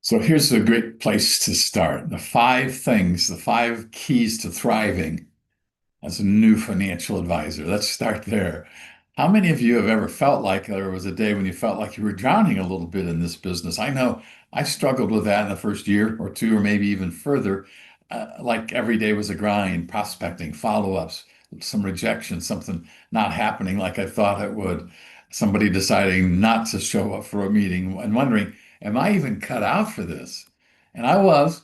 So here's a great place to start. The five things, the five keys to thriving as a new financial advisor. Let's start there. How many of you have ever felt like there was a day when you felt like you were drowning a little bit in this business? I know I struggled with that in the first year or two, or maybe even further. Like every day was a grind, prospecting, follow-ups, some rejection, something not happening like I thought it would, somebody deciding not to show up for a meeting and wondering, am I even cut out for this? And I was.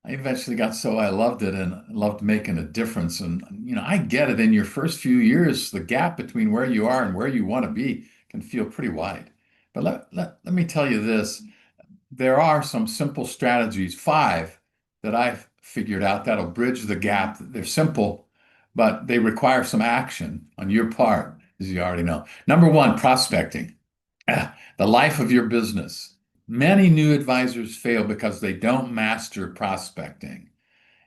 I eventually got so I loved it and loved making a difference. And, I get it. In your first few years, the gap between where you are and where you want to be can feel pretty wide. But let me tell you this. There are some simple strategies, five, that I've figured out that'll bridge the gap. They're simple, but they require some action on your part, as you already know. Number one, prospecting. The life of your business. Many new advisors fail because they don't master prospecting.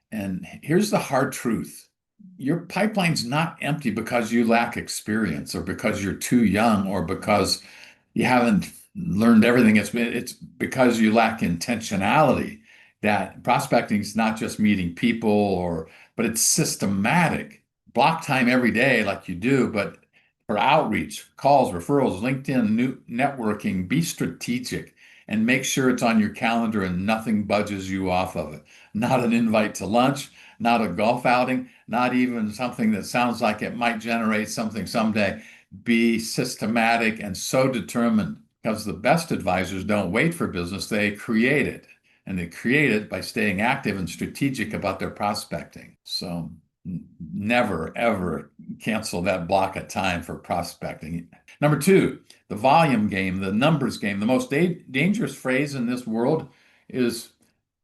And here's the hard truth. Your pipeline's not empty because you lack experience or because you're too young or because you haven't learned everything. It's because you lack intentionality. That prospecting is not just meeting people but it's systematic. Block time every day like you do, but for outreach, calls, referrals, LinkedIn, new networking, be strategic and make sure it's on your calendar and nothing budges you off of it. Not an invite to lunch, not a golf outing, not even something that sounds like it might generate something someday. Be systematic and so determined because the best advisors don't wait for business, they create it. And they create it by staying active and strategic about their prospecting. So never, ever cancel that block of time for prospecting. Number two, the volume game, the numbers game. The most dangerous phrase in this world is,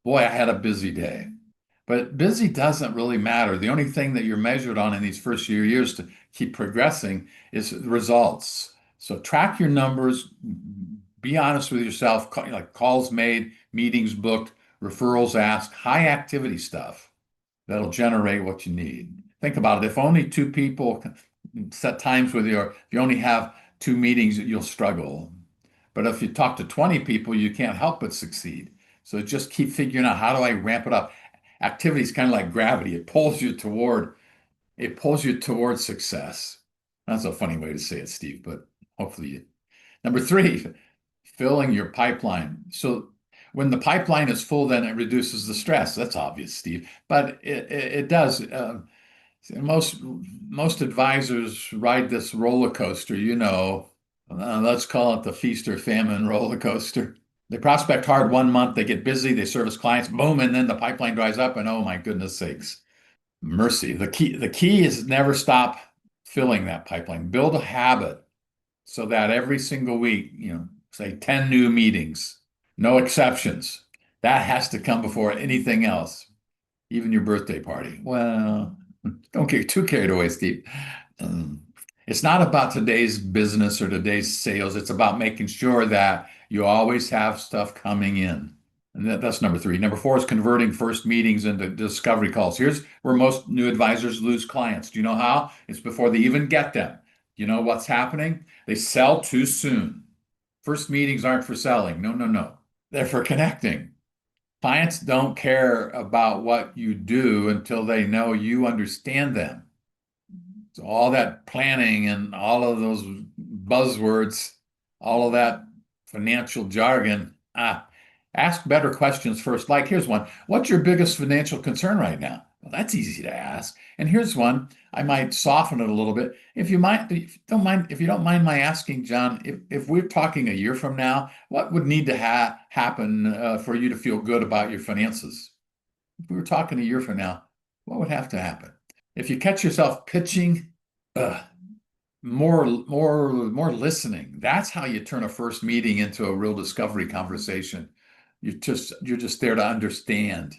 boy, I had a busy day. But busy doesn't really matter. The only thing that you're measured on in these first few years to keep progressing is results. So track your numbers, be honest with yourself, like calls made, meetings booked, referrals asked, high activity stuff that'll generate what you need. Think about it. If only two people set times with you, or if you only have two meetings, you'll struggle. But if you talk to 20 people, you can't help but succeed. So just keep figuring out, how do I ramp it up? Activity is kind of like gravity. It pulls you toward success. That's a funny way to say it, Steve, but hopefully you. Number three, filling your pipeline. So when the pipeline is full, then it reduces the stress. That's obvious, Steve, but it does. Most advisors ride this roller coaster, let's call it the feast or famine roller coaster. They prospect hard 1 month, they get busy, they service clients, boom, and then the pipeline dries up, and oh my goodness sakes, mercy. The key is never stop filling that pipeline. Build a habit so that every single week, say 10 new meetings, no exceptions. That has to come before anything else, even your birthday party. Well, don't get too carried away, Steve. Um, it's not about today's business or today's sales. It's about making sure that you always have stuff coming in. And that's number three. Number four is converting first meetings into discovery calls. Here's where most new advisors lose clients. Do you know how? It's before they even get them. You know what's happening? They sell too soon. First meetings aren't for selling. No, no, no. They're for connecting. Clients don't care about what you do until they know you understand them. So all that planning and all of those buzzwords, all of that financial jargon, ask better questions first. Like, here's one. What's your biggest financial concern right now? Well, that's easy to ask. And here's one. I might soften it a little bit. If you don't mind my asking, John, if we're talking a year from now, what would need to happen for you to feel good about your finances? If we were talking a year from now, what would have to happen? If you catch yourself pitching, uh, more listening. That's how you turn a first meeting into a real discovery conversation. You're just there to understand.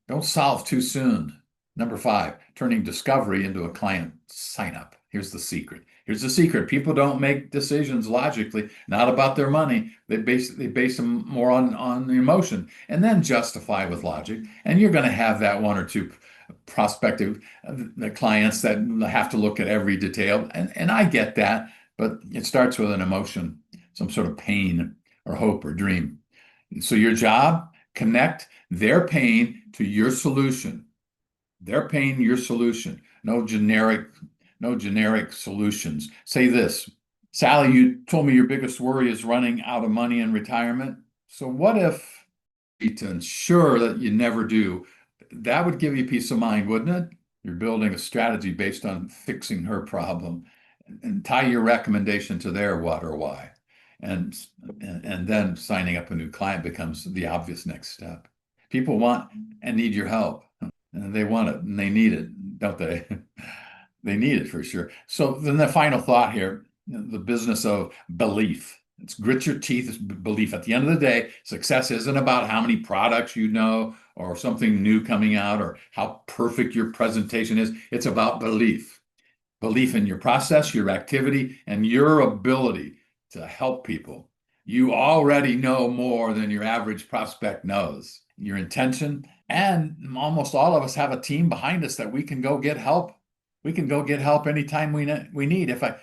Don't solve too soon. Number five, turning discovery into a client sign up. Here's the secret. Here's the secret. People don't make decisions logically, not about their money. They base them more on emotion and then justify with logic. And you're going to have that one or two prospective clients that have to look at every detail. And I get that, but it starts with an emotion, some sort of pain or hope or dream. So your job, connect their pain to your solution. Their pain, your solution. No generic solutions. Say this, Sally, you told me your biggest worry is running out of money in retirement. So what if to ensure that you never do, that would give you peace of mind, wouldn't it? You're building a strategy based on fixing her problem and tie your recommendation to their what or why. And, and then signing up a new client becomes the obvious next step. People want and need your help. And they want it and they need it, don't they? They need it for sure. So then the final thought here, the business of belief. It's grit your teeth, it's belief. At the end of the day, success isn't about how many products you know or something new coming out or how perfect your presentation is. It's about belief. Belief in your process, your activity, and your ability to help people. You already know more than your average prospect knows. Your intention, and almost all of us have a team behind us that we can go get help. We can go get help anytime we need. If I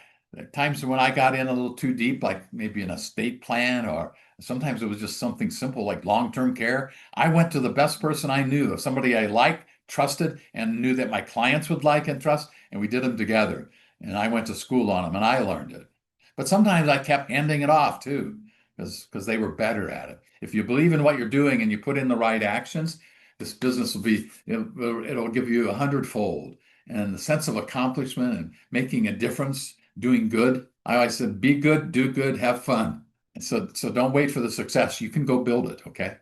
times when I got in a little too deep, like maybe an estate plan, or sometimes it was just something simple like long-term care, I went to the best person I knew, somebody I liked, trusted, and knew that my clients would like and trust, and we did them together. And I went to school on them and I learned it. But sometimes I kept handing it off too, because they were better at it. If you believe in what you're doing and you put in the right actions, this business will be, it'll give you 100-fold. And the sense of accomplishment and making a difference, doing good. I always said, be good, do good, have fun. And so don't wait for the success. You can go build it, okay?